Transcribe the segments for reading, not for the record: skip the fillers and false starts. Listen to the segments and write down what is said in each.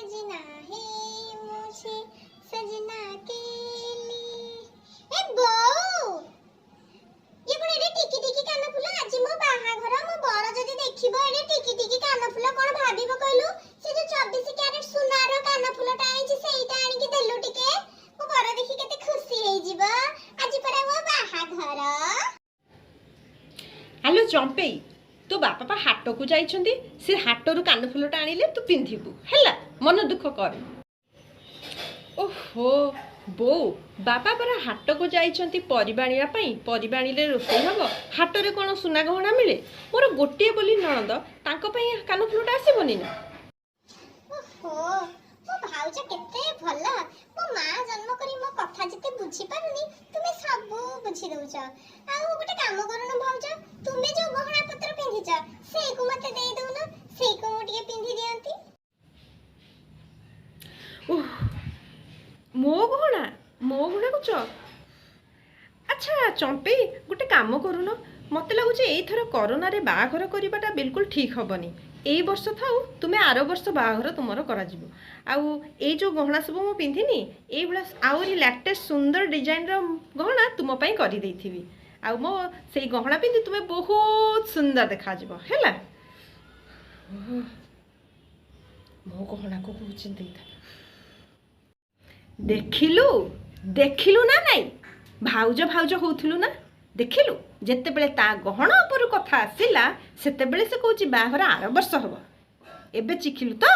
सजना है मुझे सजना के लिए ए बो ये कोन एडे टिकी टिकी कान फुल आज मो बाहा घर मो बर जदी देखिबो एडे टिकी टिकी कान फुल कोन भाबिबो कहलु से जो 24 कैरेट सुनार कान फुलटा आइछि सेइटा आनि के देलु टिके मो बर देखि केते खुशी हेइ जिवो आज परा मो बाहा घर। हेलो चंपई तो बापा पा हाट को जाइछंती से हाटरू कान फुलटा आनिले तू पिंधिबु हैला मन दुख कर। ओहो बो बापा परा हाट को जाइछंती परिबा आनिया पई परिबा आनिले रोषेई हबो हाटरे कोन सुना गहना मिले मोर गोटिए बोली नणंद तांको पई कान फुलटा आसीबोनी ना। ओहो मो भाउज केते भला मो मां जन्म करी मो कथा जते बुझी पारुनी तुमे सब बुझी दउछ आ गोटे काम करूनो भाउज तुमे जो गहना पत्र पिंधिछ सेई को मते देई दउनो सेई को मोटिए पिंधि दियंती। ओह मो गहना कुछ अच्छा चंपई गोटे काम करूनो मते लगुचे एथर कोरोना रे बाघर करबाटा बिल्कुल ठीक हबनी एई वर्ष थाउ तुमे आरो वर्ष बाघर तुमरो करा जिवो आउ ए जो गहना सब मो पिंधिनी एई बला आउरी लेटेस्ट सुंदर डिजाइन रो गहना तुम पई करी देथिबी आउ मो सेई गहना पिंधि तुमे बहुत सुंदर देखा जिवो हैला। मो गहना को चिंता देखिलु ना नहीं भाउज भाउज होउथिलु ना देखिलु जेते बेले ता गहना ऊपर कथा आसिला सेते बेले से कहूची बाहर आर वर्ष हबो एबे चिखिलु तो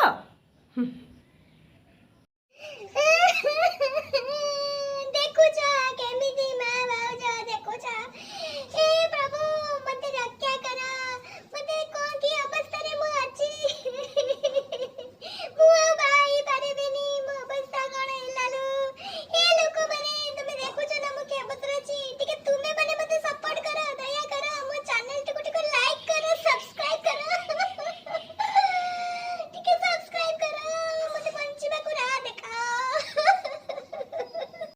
देखुछ केमिति मां भाउज देखुछ